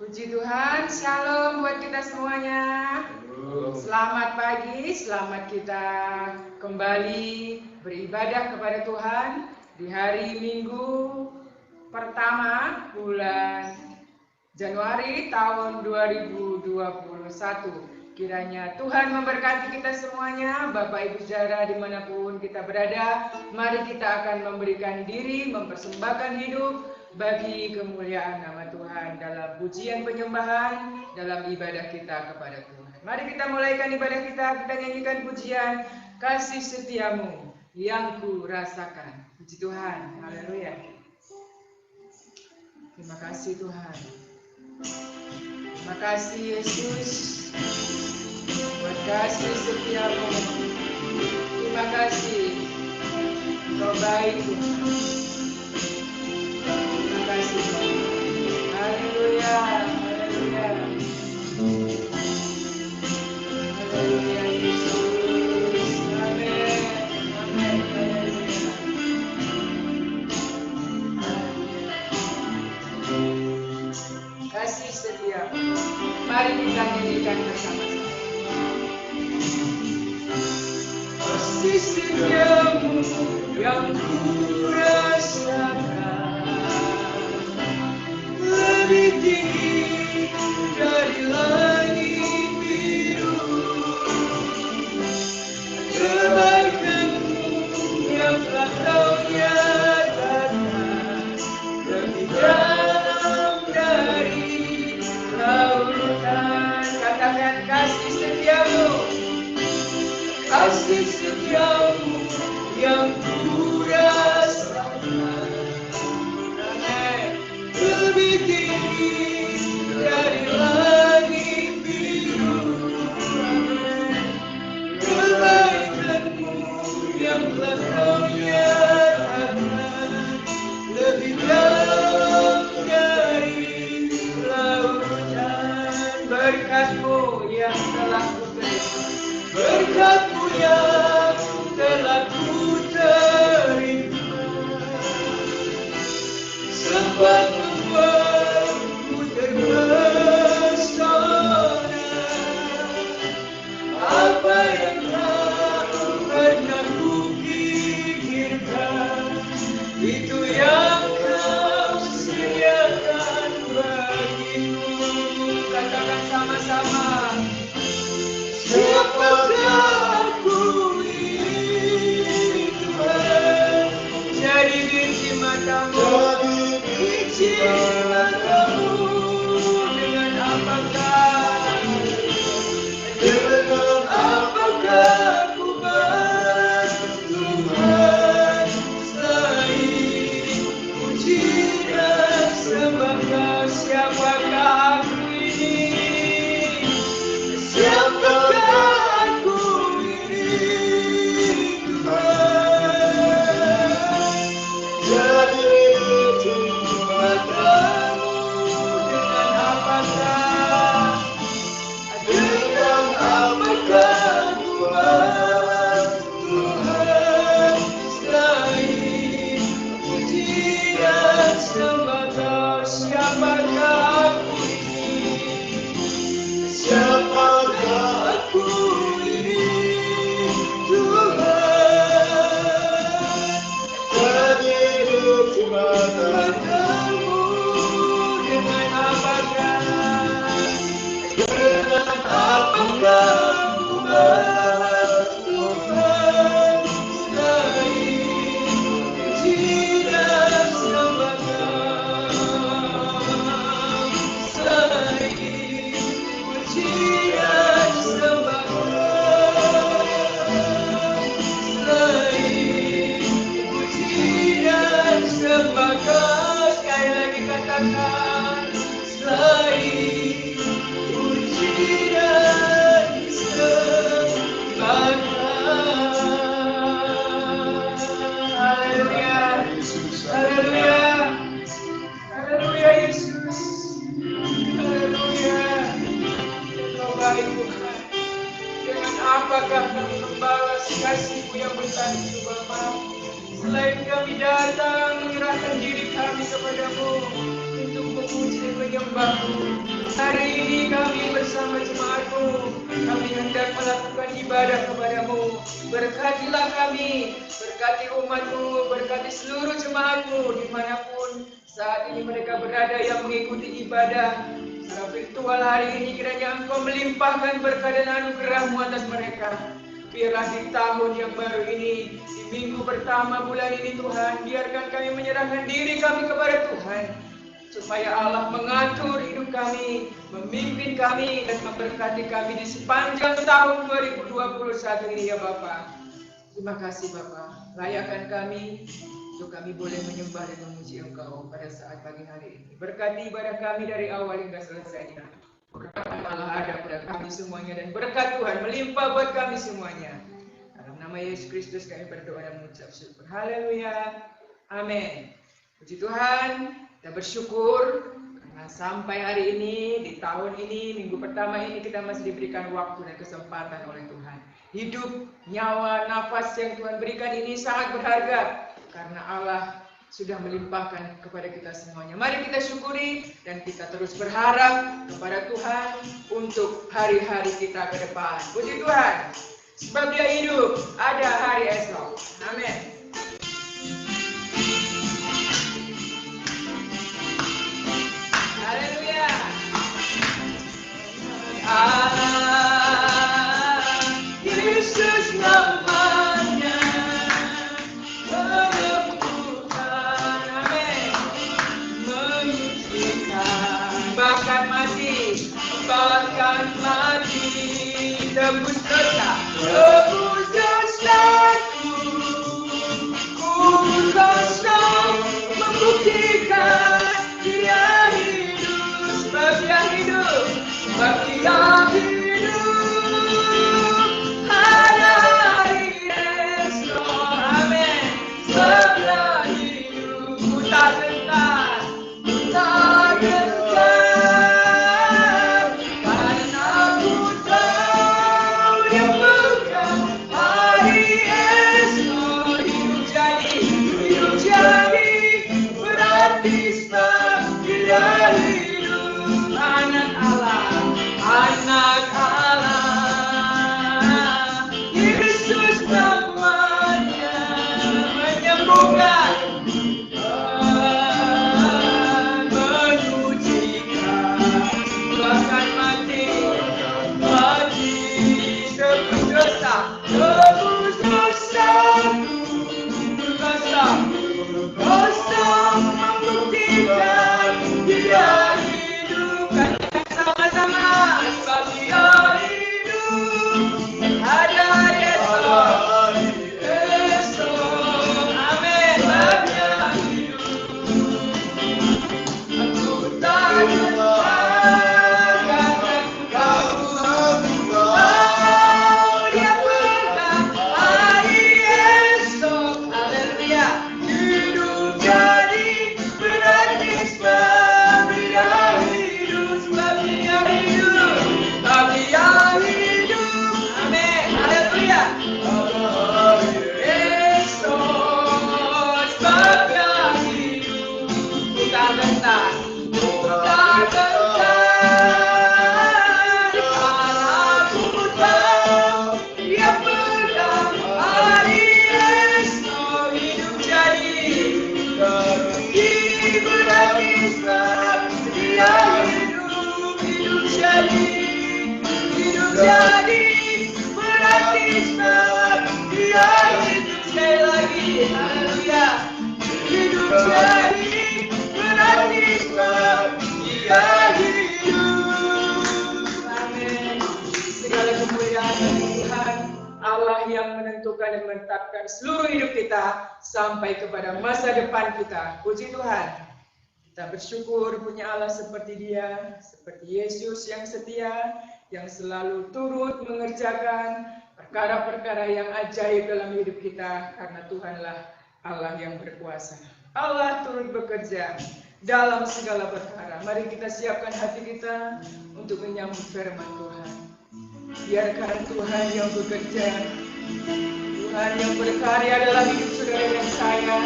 Puji Tuhan, shalom buat kita semuanya. Selamat pagi, selamat kita kembali beribadah kepada Tuhan di hari Minggu pertama bulan Januari tahun 2021. Kiranya Tuhan memberkati kita semuanya, Bapak Ibu Saudara dimanapun kita berada. Mari kita akan memberikan diri, mempersembahkan hidup bagi kemuliaan nama Tuhan dalam pujian penyembahan, dalam ibadah kita kepada Tuhan. Mari kita mulaikan ibadah kita nyanyikan pujian Kasih Setiamu yang ku rasakan. Puji Tuhan, haleluya. Terima kasih Tuhan. Terima kasih Yesus buat kasih setiamu. Terima kasih, Kau baik Tuhan. Terima kasih Tuhan. Haleluya, haleluya. Haleluya Yesus. Amin. Amin. Kasih setia. Mari kita nyanyikan bersama-sama. Kasih setiamu yang ku rasakan lebih tinggi dari langit biru. Kebaikanmu yang telah Kau nyatakan lebih dalam dari lautan. Katakan kasih setiamu, kasih setiamu yang ku rasakan lebih tinggi dari langit biru. Kebaikanmu yang telah Kau nyatakan lebih dalam dari lautan. Berkat-Mu yang telah ku terima, berkat-Mu yang telah ku terima, sempat membuatku terpesona. Apa yang tak pernah ku pikirkan, itu yang Kau sediakan bagiku. Katakan sama-sama. Siapakah aku ini Tuhan? Jadi biji matamu, biji matamu. Dengan apakah aku bantu Tuhan selain puji dan sembah Kau? Siapakah aku ini? Siapakah aku ini Tuhan? Jadi biji matamu. Dengan apakah aku bantu Tuhan selain puji dan sembah Kau? Siapakah aku ini? Siapakah aku ini Tuhan? Jadi biji matamu. Dengan apakah aku bantu Tuhan selain puji dan sembah Kau? Selain puji dan sembah Kau, selain puji dan sembah Kau. Sekali lagi katakan, selain puji dan sembah Kau. Haleluya, haleluya, haleluya Yesus, haleluya. Kau baik Tuhan. Dengan apakah kami membalas kasih-Mu yang besar itu Bapa? Selain kami datang menyerahkan diri kami kepada-Mu untuk memuji dan menyembah-Mu. Hari ini kami bersama jemaat-Mu, kami hendak melakukan ibadah kepada-Mu. Berkatilah kami, berkati umat-Mu, berkati seluruh jemaat-Mu dimanapun saat ini mereka berada yang mengikuti ibadah secara virtual hari ini. Kiranya Engkau melimpahkan berkat dan anugerah-Mu atas mereka. Biarlah di tahun yang baru ini, di minggu pertama bulan ini Tuhan, biarkan kami menyerahkan diri kami kepada Tuhan, supaya Allah mengatur hidup kami, memimpin kami, dan memberkati kami di sepanjang tahun 2021 ini ya Bapa. Terima kasih Bapa, layakkan kami untuk kami boleh menyembah dan memuji Engkau pada saat pagi hari ini. Berkati ibadah kami dari awal hingga selesainya. Berkat Allah ada pada kami semuanya, dan berkat Tuhan melimpah buat kami semuanya. Dalam nama Yesus Kristus kami berdoa dan mengucap syukur. Haleluya. Amin. Puji Tuhan, kita bersyukur karena sampai hari ini, di tahun ini, minggu pertama ini kita masih diberikan waktu dan kesempatan oleh Tuhan. Hidup, nyawa, nafas yang Tuhan berikan ini sangat berharga karena Allah sudah melimpahkan kepada kita semuanya. Mari kita syukuri dan kita terus berharap kepada Tuhan untuk hari-hari kita ke depan. Puji Tuhan, sebab Dia hidup, ada hari esok. Amin. Haleluya. Yesus namanya menyembuhkan, amin, menyucikan, bahkan mati, tebus dosaku, ku dosa membuktikan Dia hidup, sebab Dia hidup, sebab Dia hidup. Ada hari esok, amin, sebab Dia hidup. Ku tak gentar, karena ku tahu Dia bukan hari esok. Hidup jadi berarti sebab Dia hidup. Anak Allah, anak Allah, Yesus namanya menyembuhkan, menyucikan, bahkan mati, tebus dosa, membuktikan Dia hidup. Katakan sama-sama, sebab Dia hidup, ada hari esok, amin, sebab Dia hidup. Aku tak gentar, Dia bukan hari esok. Haleluya. Hidup jadi berarti sebab Dia hidup, sebab Dia hidup, sebab Dia hidup, amin, haleluya. Esok, sebab Dia hidup, ku tak gentar, karena ku tahu Dia bukan hari esok. Hidup jadi berarti sebab Dia hidup, hidup jadi berarti sebab Dia hidup. Sekali lagi, haleluya. Hidup jadi berarti sebab Dia hidup, amin. Segala kemuliaan bagi Tuhan, Allah yang menentukan dan menetapkan seluruh hidup kita sampai kepada masa depan kita. Puji Tuhan. Kita bersyukur punya Allah seperti Dia, seperti Yesus yang setia, yang selalu turut mengerjakan perkara-perkara yang ajaib dalam hidup kita, karena Tuhanlah Allah yang berkuasa. Allah turut bekerja dalam segala perkara. Mari kita siapkan hati kita untuk menyambut firman Tuhan. Biarkan Tuhan yang bekerja, Tuhan yang berkarya dalam hidup saudara dan saya,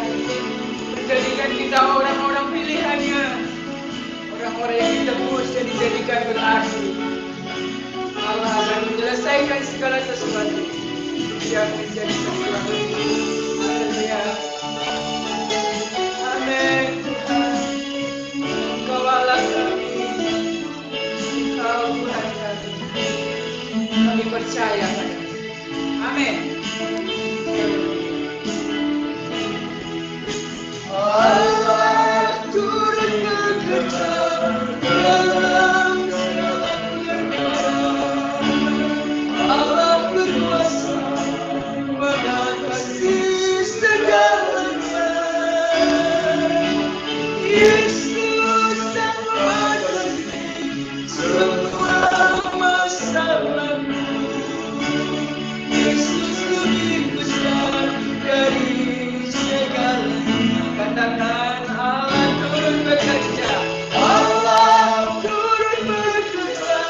menjadikan kita orang-orang pilihannya, orang-orang yang ditebus dan dijadikan berarti. Allah akan menyelesaikan segala sesuatu yang menjadi sesuatu. Haleluya. Amin. Tuhan, Engkau Allah kami, Engkau Tuhan kami. Kami percaya padamu. Amin. Allah turut bekerja dalam segala perkara. Allah berkuasa mengatasi segalanya. Yesus yang mengatasi semua masalahmu. Yesus lebih besar dari segalanya. Katakan Allah turut bekerja. Allah turut bekerja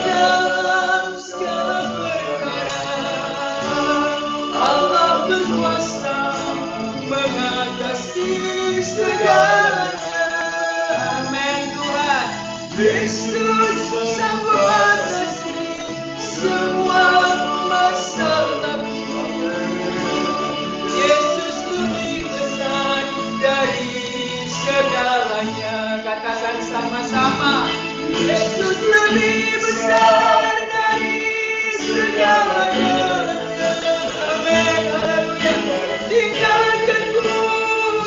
dalam segala perkara. Allah berkuasa mengatasi segalanya. Amin Tuhan. Yesus sanggup atasi semua masalahmu. Yesus lebih besar dari segalanya. Katakan sama-sama. Yesus lebih besar dari segalanya. Amin. Haleluya. Tinggalkan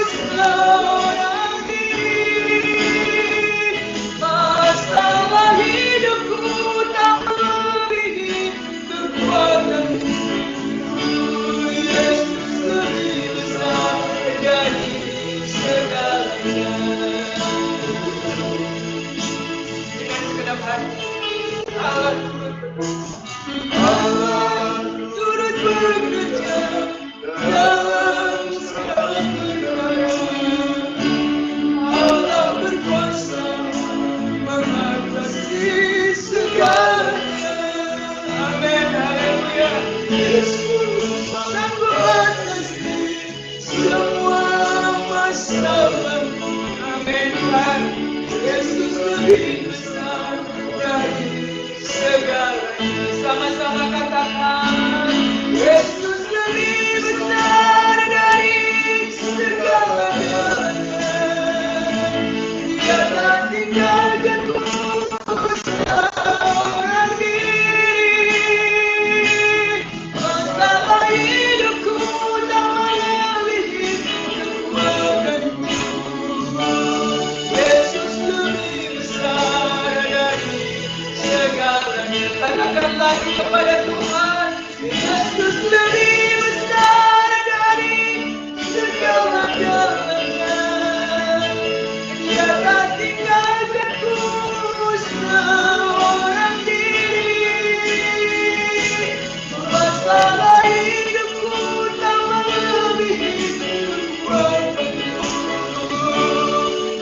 segala orang diri. Masalah hidupku tak melebihi kekuatanmu. Yesus lebih besar dari segalanya. Dengan segenap hati, Allah turut bekerja dalam segala perkara. Allah berkuasa mengatasi segalanya. Amin. Haleluya. Yesus sanggup atasi semua masalahmu. Amin Tuhan. Yesus lebih besar dari segalanya. Sama-sama katakan. Yesus lebih besar dari segalanya. Dia tak tinggalkan orang diri. Masalah hidupku tak melebihi kekuatanmu. Yesus lebih besar dari segalanya. Katakan lagi kepada Tuhan. Yesus lebih besar dari segala-galanya. Dia tak tinggalkan seorang diri. Masalah hidupku tak melebihi kekuatanmu.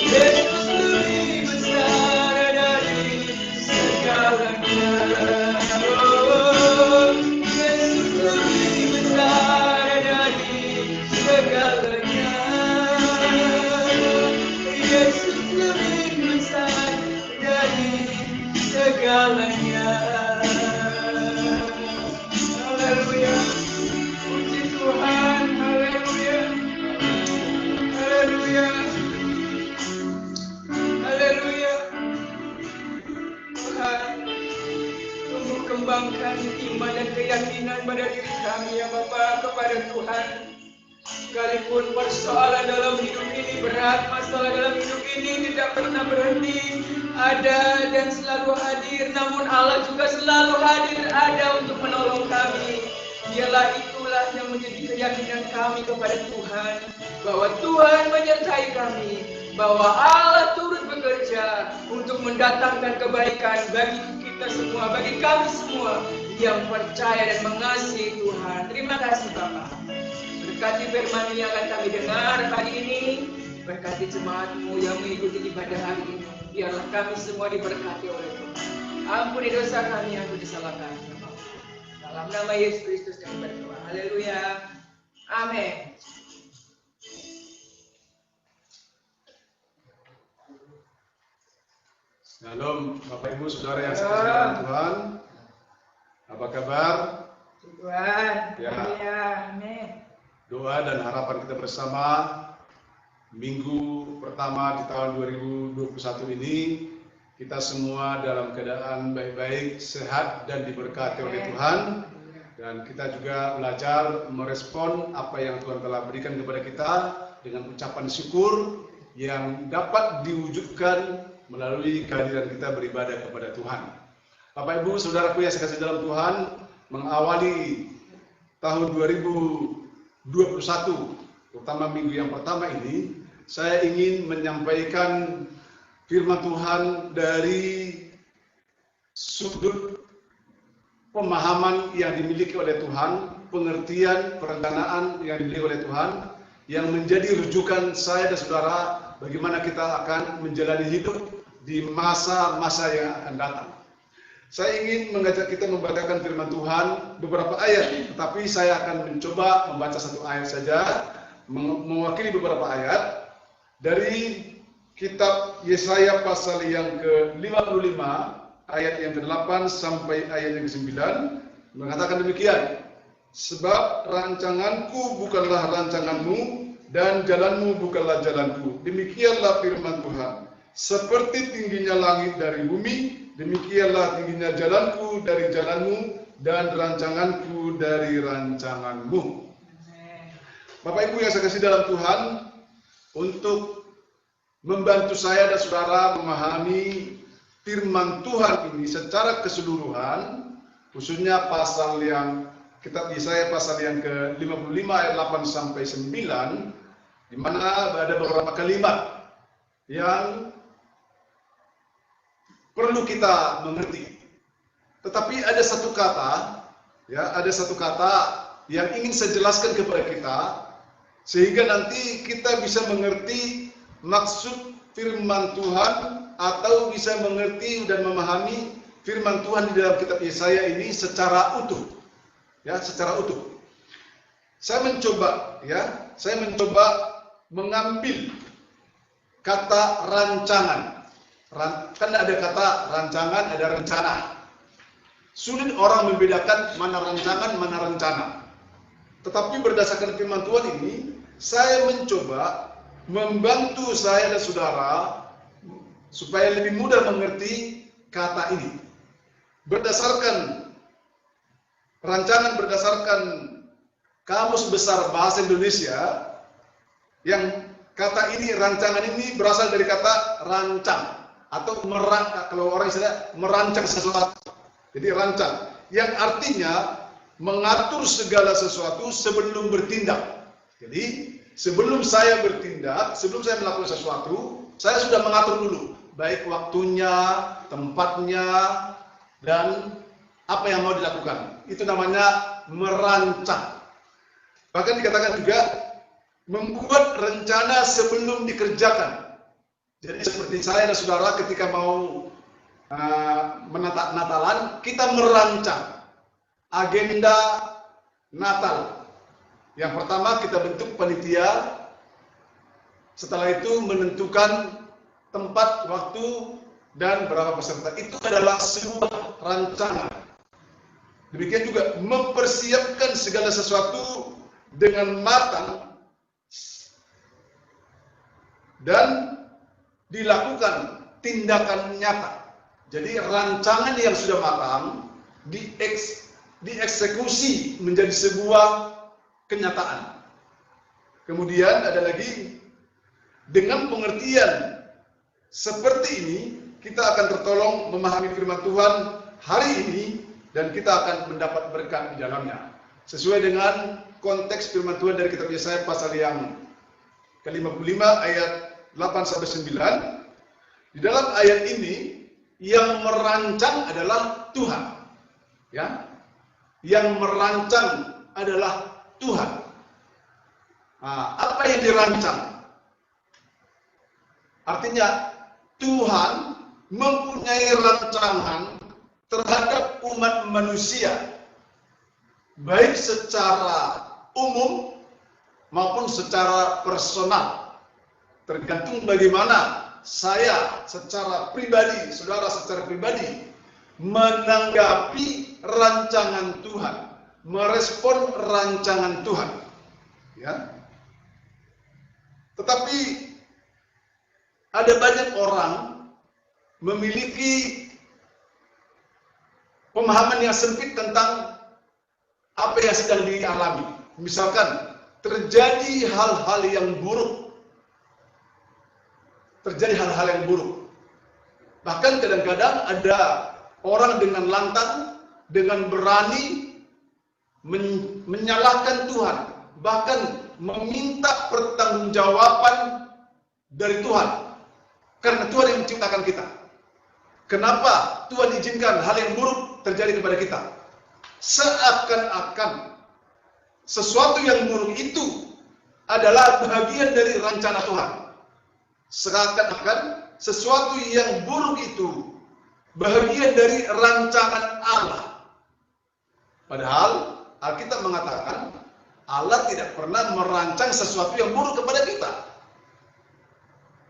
Yesus lebih besar dari segalanya. Oh, Yesus lebih besar dari segalanya. Yesus lebih besar dari segalanya. Haleluya. Puji Tuhan. Haleluya. Haleluya. Haleluya. Tuhan, tumbuh kembangkan iman dan keyakinan pada diri kami ya Bapa kepada Tuhan. Sekalipun persoalan dalam hidup ini berat, masalah dalam hidup ini tidak pernah berhenti, ada dan selalu hadir, namun Allah juga selalu hadir, ada untuk menolong kami. Ialah itulah yang menjadi keyakinan kami kepada Tuhan, bahwa Tuhan menyertai kami, bahwa Allah turut bekerja untuk mendatangkan kebaikan bagi kita semua, bagi kami semua yang percaya dan mengasihi Tuhan. Terima kasih Bapak. Berkati firman yang akan kami dengar hari ini, berkati jemaat-Mu yang mengikuti ibadah hari ini. Biarlah kami semua diberkati oleh Tuhan. Ampuni dosa kami yang disalahkan. Dalam nama Yesus Kristus kami berdoa. Haleluya. Amin. Shalom Bapak Ibu Saudara yang saya kasih dalam Tuhan. Apa kabar? Tuhan, Ya. Amin. Doa dan harapan kita bersama minggu pertama di tahun 2021 ini, kita semua dalam keadaan baik-baik, sehat dan diberkati oleh Tuhan. Dan kita juga belajar merespon apa yang Tuhan telah berikan kepada kita dengan ucapan syukur yang dapat diwujudkan melalui kehadiran kita beribadah kepada Tuhan. Bapak Ibu Saudaraku yang saya kasih dalam Tuhan, mengawali tahun 2021, terutama minggu yang pertama ini, saya ingin menyampaikan firman Tuhan dari sudut pemahaman yang dimiliki oleh Tuhan, pengertian, perencanaan yang dimiliki oleh Tuhan, yang menjadi rujukan saya dan saudara bagaimana kita akan menjalani hidup di masa-masa yang akan datang. Saya ingin mengajak kita membacakan firman Tuhan beberapa ayat, tetapi saya akan mencoba membaca satu ayat saja, mewakili beberapa ayat dari kitab Yesaya pasal yang ke-55, ayat yang ke-8 sampai ayat yang ke-9, mengatakan demikian. Sebab rancanganku bukanlah rancanganmu, dan jalanmu bukanlah jalanku. Demikianlah firman Tuhan. Seperti tingginya langit dari bumi, demikianlah tingginya jalanku dari jalanmu, dan rancanganku dari rancanganmu. Bapak Ibu yang saya kasih dalam Tuhan, untuk membantu saya dan saudara memahami firman Tuhan ini secara keseluruhan, khususnya pasal yang kitab Yesaya pasal yang ke-55 ayat 8 sampai 9, di mana ada beberapa kalimat yang perlu kita mengerti. Tetapi ada satu kata, ada satu kata yang ingin saya jelaskan kepada kita, sehingga nanti kita bisa mengerti maksud firman Tuhan atau bisa mengerti dan memahami firman Tuhan di dalam kitab Yesaya ini secara utuh. Secara utuh. Saya mencoba mengambil kata rancangan. Kan ada kata rancangan, ada rencana. Sulit orang membedakan mana rancangan, mana rencana. Tetapi berdasarkan firman Tuhan ini, saya mencoba membantu saya dan saudara supaya lebih mudah mengerti kata ini. Berdasarkan rancangan, berdasarkan Kamus Besar Bahasa Indonesia, yang kata ini, rancangan ini berasal dari kata rancang atau kalau orang istilah merancang sesuatu. Jadi rancang, yang artinya mengatur segala sesuatu sebelum bertindak. Jadi sebelum saya bertindak, sebelum saya melakukan sesuatu, saya sudah mengatur dulu, baik waktunya, tempatnya, dan apa yang mau dilakukan. Itu namanya merancang. Bahkan dikatakan juga membuat rencana sebelum dikerjakan. Jadi seperti saya dan saudara ketika mau menata Natalan, kita merancang agenda Natal. Yang pertama kita bentuk panitia, setelah itu menentukan tempat, waktu, dan berapa peserta. Itu adalah sebuah rancangan. Demikian juga mempersiapkan segala sesuatu dengan matang dan dilakukan tindakan nyata. Jadi rancangan yang sudah matang dieksekusi menjadi sebuah kenyataan. Kemudian ada lagi, dengan pengertian seperti ini kita akan tertolong memahami firman Tuhan hari ini, dan kita akan mendapat berkat di dalamnya. Sesuai dengan konteks firman Tuhan dari kitab Yesaya pasal yang ke-55 ayat 8 sampai 9. Di dalam ayat ini yang merancang adalah Tuhan. Yang merancang adalah Tuhan. Apa yang dirancang? Artinya Tuhan mempunyai rancangan terhadap umat manusia, baik secara umum maupun secara personal. Tergantung bagaimana saya secara pribadi, saudara secara pribadi, menanggapi rancangan Tuhan, merespon rancangan Tuhan. Ya. Tetapi ada banyak orang memiliki pemahaman yang sempit tentang apa yang sedang dialami. Misalkan terjadi hal-hal yang buruk. Terjadi hal-hal yang buruk. Bahkan kadang-kadang ada orang dengan lantang, dengan berani menyalahkan Tuhan, bahkan meminta pertanggungjawaban dari Tuhan. Karena Tuhan yang menciptakan kita. Kenapa Tuhan izinkan hal yang buruk terjadi kepada kita? Seakan-akan sesuatu yang buruk itu adalah bagian dari rencana Tuhan. Seakan-akan sesuatu yang buruk itu bagian dari rancangan Allah. Padahal Alkitab mengatakan Allah tidak pernah merancang sesuatu yang buruk kepada kita.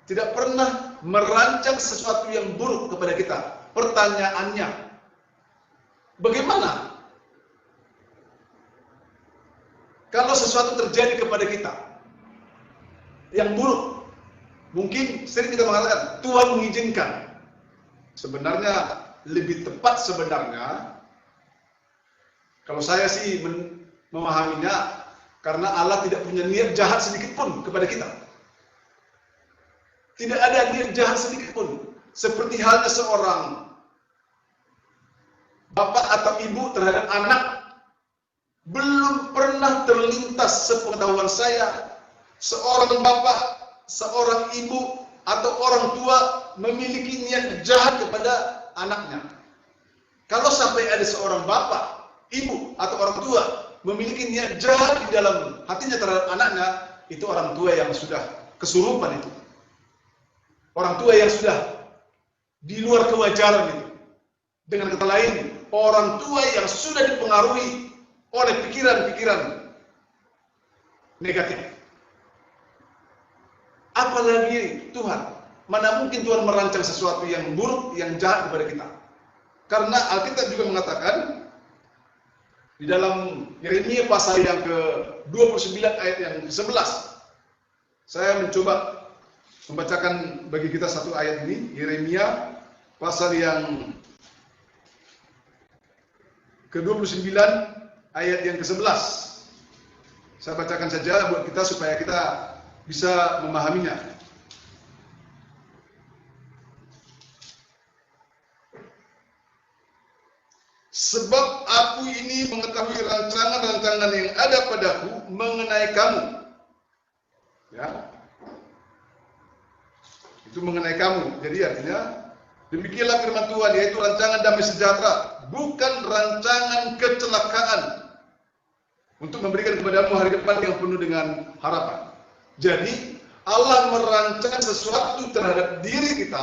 Tidak pernah merancang sesuatu yang buruk kepada kita. Pertanyaannya, bagaimana kalau sesuatu terjadi kepada kita yang buruk? Mungkin sering kita mengatakan Tuhan mengizinkan. Sebenarnya lebih tepat sebenarnya, kalau saya sih memahaminya, karena Allah tidak punya niat jahat sedikit pun kepada kita. Tidak ada niat jahat sedikit pun. Seperti halnya seorang bapak atau ibu terhadap anak, belum pernah terlintas sepengetahuan saya seorang bapak, seorang ibu, atau orang tua memiliki niat jahat kepada anaknya. Kalau sampai ada seorang bapak, ibu, atau orang tua memiliki niat jahat di dalam hatinya terhadap anaknya, itu orang tua yang sudah kesurupan itu. Orang tua yang sudah di luar kewajaran itu. Dengan kata lain, orang tua yang sudah dipengaruhi oleh pikiran-pikiran negatif. Apalagi Tuhan. Mana mungkin Tuhan merancang sesuatu yang buruk, yang jahat kepada kita. Karena Alkitab juga mengatakan di dalam Yeremia pasal yang ke-29 ayat yang ke-11. Saya mencoba membacakan bagi kita satu ayat ini, Yeremia pasal yang ke-29 ayat yang ke-11. Saya bacakan saja buat kita supaya kita bisa memahaminya. Sebab aku ini mengetahui rancangan-rancangan yang ada padaku mengenai kamu. Ya. Itu mengenai kamu. Jadi artinya, demikianlah firman Tuhan, yaitu rancangan damai sejahtera, bukan rancangan kecelakaan, untuk memberikan kepadamu hari depan yang penuh dengan harapan. Jadi, Allah merancang sesuatu terhadap diri kita,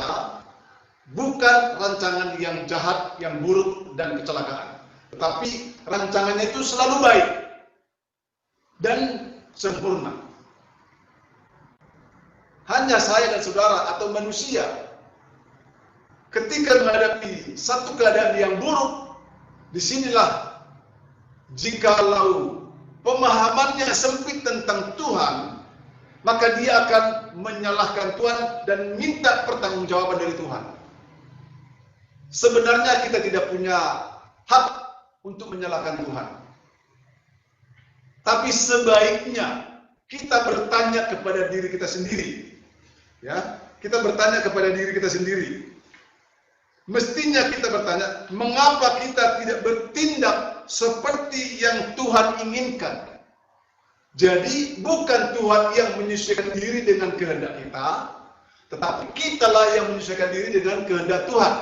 bukan rancangan yang jahat, yang buruk, dan kecelakaan. Tetapi rancangannya itu selalu baik dan sempurna. Hanya saya dan saudara atau manusia, ketika menghadapi satu keadaan yang buruk, disinilah jikalau pemahamannya sempit tentang Tuhan, maka dia akan menyalahkan Tuhan dan minta pertanggungjawaban dari Tuhan. Sebenarnya kita tidak punya hak untuk menyalahkan Tuhan. Tapi sebaiknya kita bertanya kepada diri kita sendiri. Ya, kita bertanya kepada diri kita sendiri. Mestinya kita bertanya, mengapa kita tidak bertindak seperti yang Tuhan inginkan? Jadi bukan Tuhan yang menyesuaikan diri dengan kehendak kita, tetapi kitalah yang menyesuaikan diri dengan kehendak Tuhan.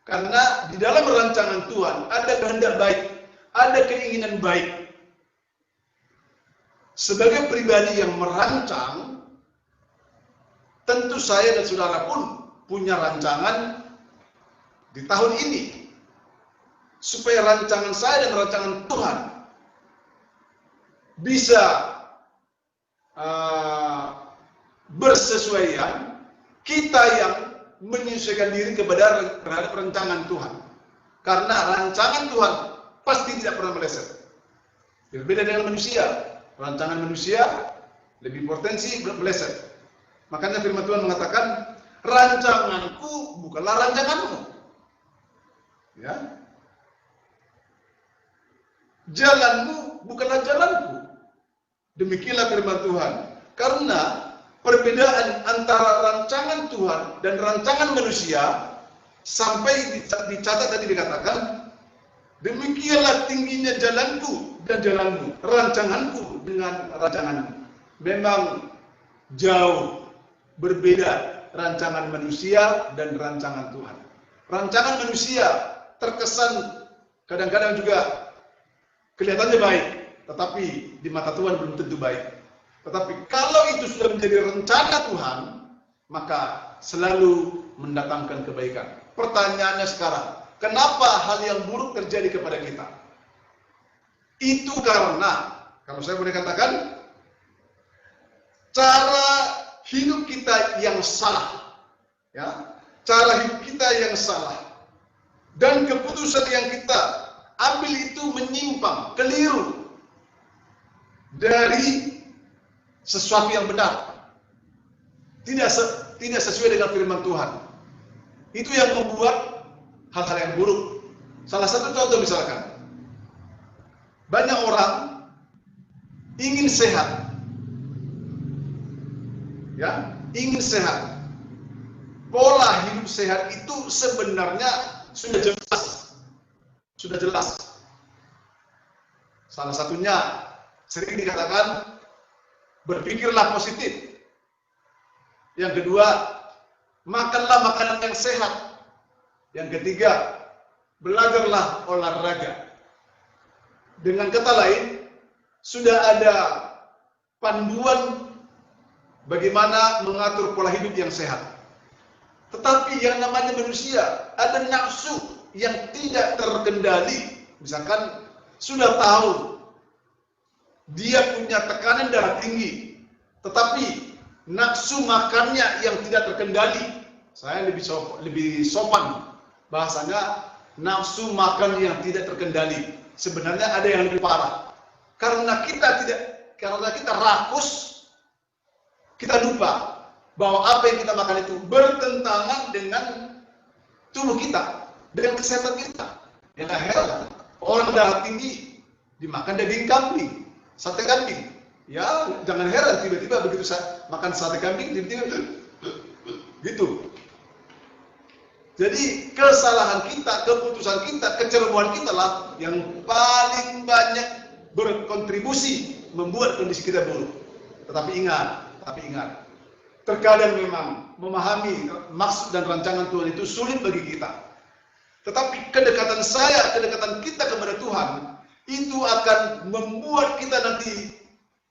Karena di dalam rancangan Tuhan ada kehendak baik, ada keinginan baik. Sebagai pribadi yang merancang, tentu saya dan saudara pun punya rancangan di tahun ini. Supaya rancangan saya dan rancangan Tuhan bisa bersesuaian, kita yang menyesuaikan diri kepada rancangan Tuhan. Karena rancangan Tuhan pasti tidak pernah meleset. Berbeda dengan manusia. Rancangan manusia lebih potensi meleset. Makanya firman Tuhan mengatakan, rancanganku bukanlah rancanganmu. Ya. Jalanmu bukanlah jalanku. Demikianlah firman Tuhan. Karena perbedaan antara rancangan Tuhan dan rancangan manusia sampai dicatat tadi dikatakan, demikianlah tingginya jalanku dan jalanmu, rancanganku dengan rancanganmu. Memang jauh berbeda rancangan manusia dan rancangan Tuhan. Rancangan manusia terkesan kadang-kadang juga kelihatannya baik, tetapi di mata Tuhan belum tentu baik. Tetapi kalau itu sudah menjadi rencana Tuhan, maka selalu mendatangkan kebaikan. Pertanyaannya sekarang, kenapa hal yang buruk terjadi kepada kita? Itu karena, kalau saya boleh katakan, cara hidup kita yang salah. Ya, cara hidup kita yang salah. Dan keputusan yang kita ambil itu menyimpang, keliru dari sesuatu yang benar. Tidak sesuai dengan firman Tuhan. Itu yang membuat hal-hal yang buruk. Salah satu contoh misalkan, banyak orang ingin sehat. Ya, ingin sehat. Pola hidup sehat itu sebenarnya sudah jelas. Sudah jelas. Salah satunya sering dikatakan berpikirlah positif. Yang kedua, makanlah makanan yang sehat. Yang ketiga, belajarlah olahraga. Dengan kata lain, sudah ada panduan bagaimana mengatur pola hidup yang sehat. Tetapi yang namanya manusia, ada nafsu yang tidak terkendali. Misalkan sudah tahu dia punya tekanan darah tinggi, tetapi nafsu makannya yang tidak terkendali. Saya lebih sopan bahasanya, nafsu makan yang tidak terkendali. Sebenarnya ada yang lebih parah. Karena kita rakus, kita lupa bahwa apa yang kita makan itu bertentangan dengan tubuh kita, dengan kesehatan kita. Ya nggak heran, orang darah tinggi dimakan daging kambing, sate kambing. Ya jangan heran tiba-tiba begitu makan sate kambing tiba-tiba gitu. Jadi kesalahan kita, keputusan kita, kecerobohan kita lah yang paling banyak berkontribusi membuat kondisi kita buruk. Tetapi ingat, terkadang memang memahami maksud dan rancangan Tuhan itu sulit bagi kita. Tetapi kedekatan kita kepada Tuhan itu akan membuat kita nanti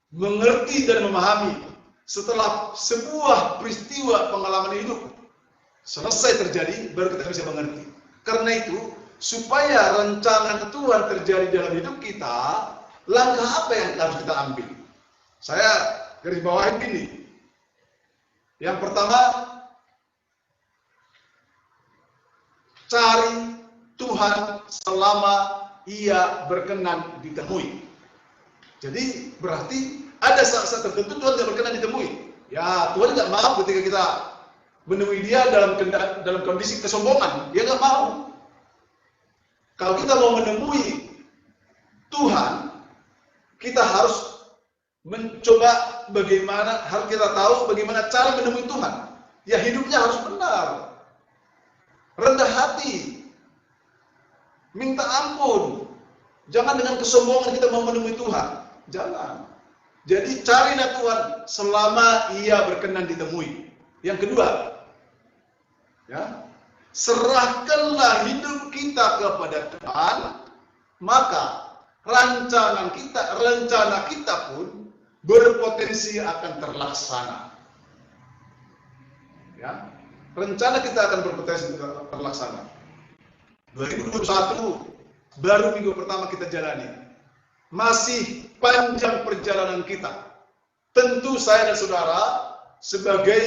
mengerti dan memahami setelah sebuah peristiwa pengalaman hidup selesai terjadi, baru kita bisa mengerti. Karena itu, supaya rancangan Tuhan terjadi dalam hidup kita, langkah apa yang harus kita ambil? Saya garis bawahi gini. Yang pertama, cari Tuhan selama Ia berkenan ditemui. Jadi berarti ada saat-saat tertentu Tuhan tidak berkenan ditemui. Ya, Tuhan tidak mau ketika kita menemui Dia dalam kondisi kesombongan. Dia nggak mau. Kalau kita mau menemui Tuhan, kita harus mencoba harus kita tahu bagaimana cara menemui Tuhan. Ya hidupnya harus benar. Rendah hati. Minta ampun. Jangan dengan kesombongan kita mau menemui Tuhan. Jangan. Jadi carilah Tuhan selama Ia berkenan ditemui. Yang kedua, ya, serahkanlah hidup kita kepada Tuhan, maka rencana kita pun berpotensi akan terlaksana. Ya, rencana kita akan berpotensi terlaksana. 2021 baru minggu pertama kita jalani. Masih panjang perjalanan kita. Tentu saya dan saudara sebagai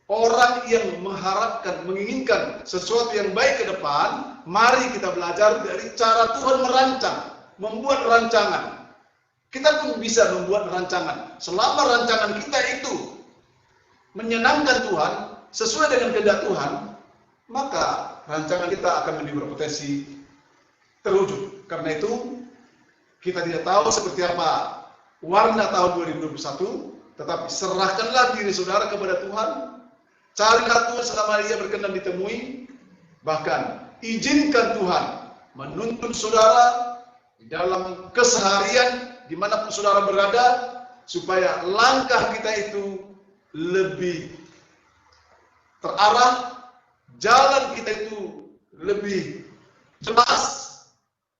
orang yang mengharapkan, menginginkan sesuatu yang baik ke depan, mari kita belajar dari cara Tuhan merancang, membuat rancangan. Kita pun bisa membuat rancangan. Selama rancangan kita itu menyenangkan Tuhan, sesuai dengan kehendak Tuhan, maka rancangan kita akan lebih berpotensi terwujud. Karena itu, kita tidak tahu seperti apa warna tahun 2021, tetapi serahkanlah diri saudara kepada Tuhan. Carilah Tuhan selama Ia berkenan ditemui. Bahkan izinkan Tuhan menuntun saudara di dalam keseharian dimanapun saudara berada, supaya langkah kita itu lebih terarah, jalan kita itu lebih jelas.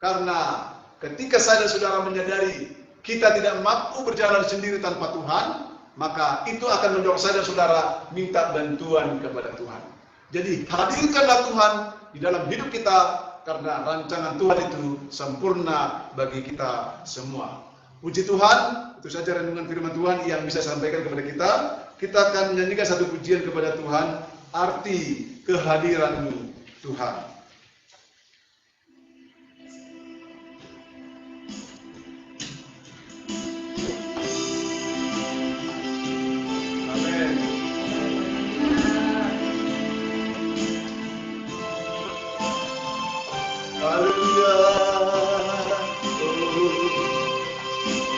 Karena ketika saya dan saudara menyadari kita tidak mampu berjalan sendiri tanpa Tuhan, maka itu akan mendorong saya dan saudara minta bantuan kepada Tuhan. Jadi hadirkanlah Tuhan di dalam hidup kita, karena rancangan Tuhan itu sempurna bagi kita semua. Puji Tuhan, itu saja renungan firman Tuhan yang bisa saya sampaikan kepada kita. Kita akan menyanyikan satu pujian kepada Tuhan, arti kehadiran-Mu Tuhan.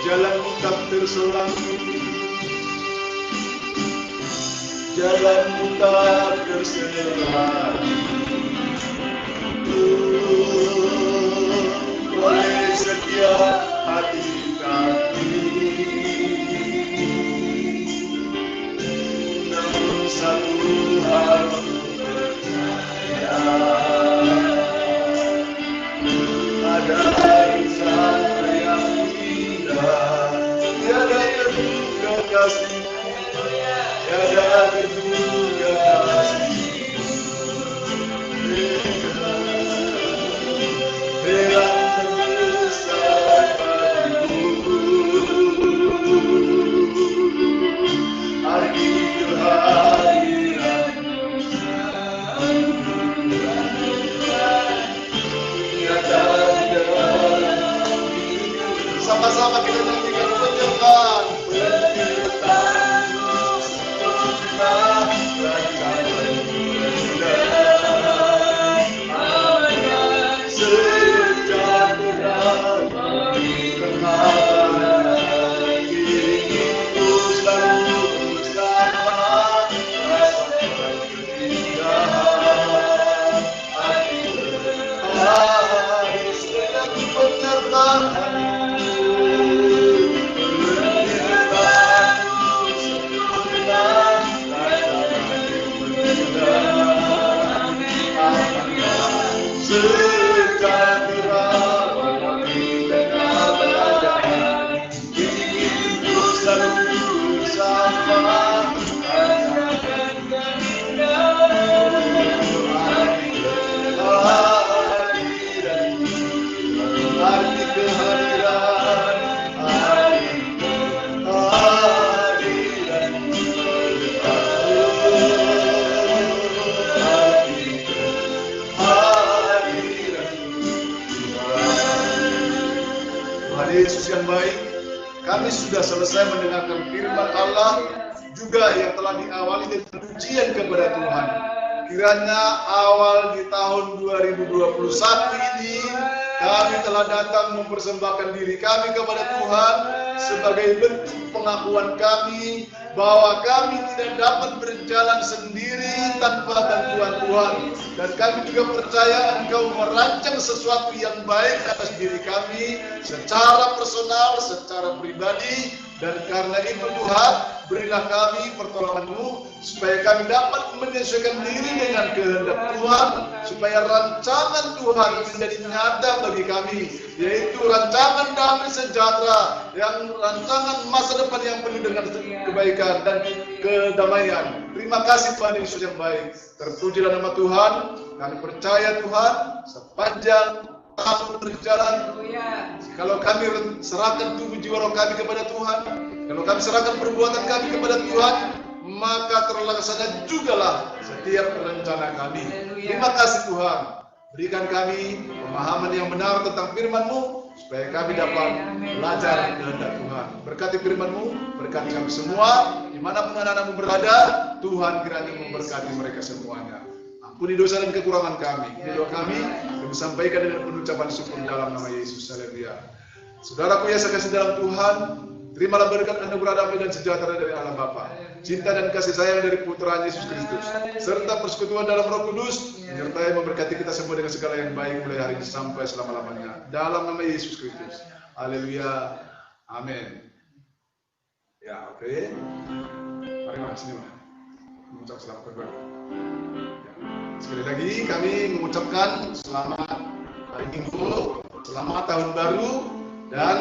Jalanmu tak terselangi, jalanmu tak terselangi, oleh setiap hati kami. Namun satu hal percaya, ada insan yang indah, tiada terduga kasih, tiada terduga kasih, yang terbesar bagiku, arti kehadiran-Mu nyata di dalam hidup. Sama-sama kita nyanyikan penyembahan, penyembahan-Mu sempurna, rancangan-Mu indah, sejahtera kehabaran, inginku selalu bersama, rasakan keindahan, arti kehadiran dan penyertaan-Mu, penyertaan-Mu sempurna, rancangan-Mu indah, sejahtera di tengah keadaan, inginku selalu bersama, rasakan keindahan, arti kehadiran, Tuhan Yesus yang baik, kami sudah selesai mendengarkan firman Allah juga yang telah diawali dengan pujian kepada Tuhan. Kiranya awal di tahun 2021 ini kami telah datang mempersembahkan diri kami kepada Tuhan sebagai bentuk pengakuan kami bahwa kami tidak dapat berjalan sendiri tanpa bantuan Tuhan, dan kami juga percaya Engkau merancang sesuatu yang baik atas diri kami secara personal, secara pribadi. Dan karena itu Tuhan, berilah kami pertolongan-Mu supaya kami dapat menyesuaikan diri dengan kehendak Tuhan, supaya rancangan Tuhan menjadi nyata bagi kami, yaitu rancangan damai sejahtera, yang rancangan masa depan yang penuh dengan kebaikan dan kedamaian. Terima kasih Tuhan Yesus yang baik. Terpujilah nama Tuhan. Kami percaya Tuhan, sepanjang tahun berjalan, kalau kami serahkan tubuh jiwa roh kami kepada Tuhan, kalau kami serahkan perbuatan kami kepada Tuhan, maka terlaksana jugalah setiap rencana kami. Haleluya. Terima kasih Tuhan. Berikan kami pemahaman yang benar tentang firman-Mu, supaya kami dapat belajar kehendak Tuhan. Berkati firman-Mu, berkati kami semua, dimanapun anak-anak-Mu berada, Tuhan kiranya memberkati mereka semuanya. Ampuni dosa dan kekurangan kami. Ini doa kami sampaikan dengan penuh ucapan syukur dalam nama Yesus. Haleluya. Saudaraku yang saya kasih dalam Tuhan, terimalah berkat anugerah damai dan sejahtera dari Allah Bapa, cinta dan kasih sayang dari Putra Yesus Kristus, serta persekutuan dalam Roh Kudus, menyertai memberkati kita semua dengan segala yang baik mulai hari ini sampai selama-lamanya. Dalam nama Yesus Kristus. Haleluya. Amin. Ya, oke. Mari mas, sini mas. Mengucap selamat berbuat. Sekali lagi kami mengucapkan selamat hari Minggu, selamat tahun baru, dan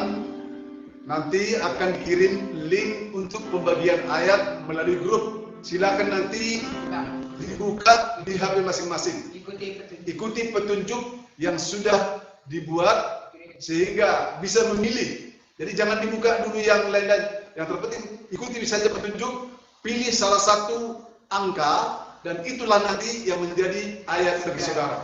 nanti akan dikirim link untuk pembagian ayat melalui grup. Silakan nanti dibuka di HP masing-masing. Ikuti petunjuk yang sudah dibuat sehingga bisa memilih. Jadi jangan dibuka dulu yang lain, yang terpenting ikuti saja petunjuk, pilih salah satu angka, dan itulah nanti yang menjadi ayat bagi saudara.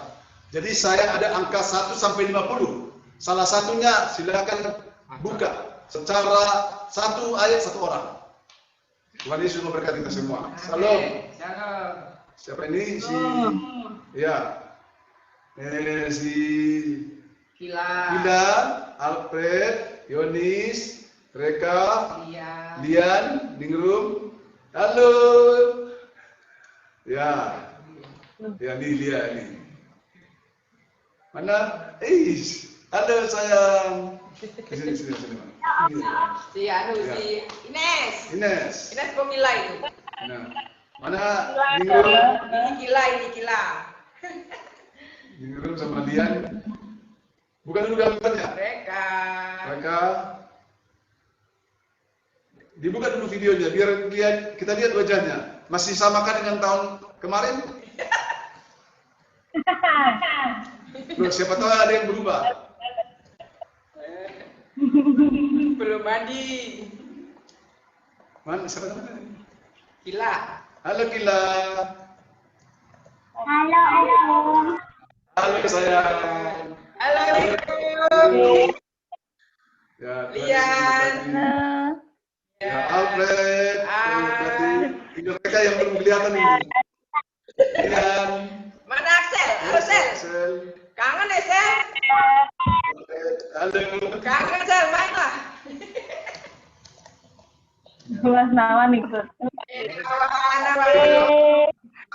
Jadi saya ada angka 1 sampai 50. Salah satunya silakan buka secara satu ayat satu orang. Tuhan Yesus memberkati kita semua. Salam. Siapa ini? Si ya. Si Kila, Alfred, Yonis, Reka, Lian, Ningrum. Halo. Ya. Ya ini dia ini. Mana? Halo sayang. Sini. Si Ines. Ines Pemila itu. Nah. Mana Ningrum? Ini Kila. Ningrum sama Lian. Bukan dulu gambarnya. Mereka. Dibuka dulu videonya biar kita lihat wajahnya. Masih samakah dengan tahun kemarin? Loh, siapa tahu ada yang berubah. Belum mandi. Mana siapa namanya? Kila. Halo Kila. Halo. Halo sayang. Halo. Ya, Lian. Ya, Alfred. Tinggal mereka yang belum kelihatan ini. Lian. Mana Axel? Halo Sel. Sel. Kangen ya Sel? Halo. Kangen Sel, main lah. Mas Nawan ikut.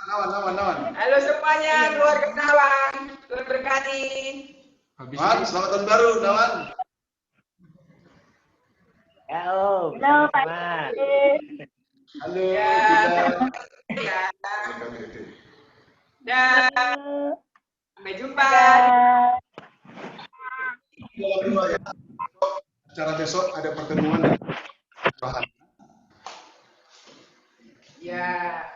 Nawan. Halo semuanya, keluarga Nawan. Tuhan berkati. Man, selamat tahun baru, Nawan. Halo, Pak. Halo. Ya. Dan sampai jumpa. Dalam doa ya. Acara besok ada pertemuan. Ya.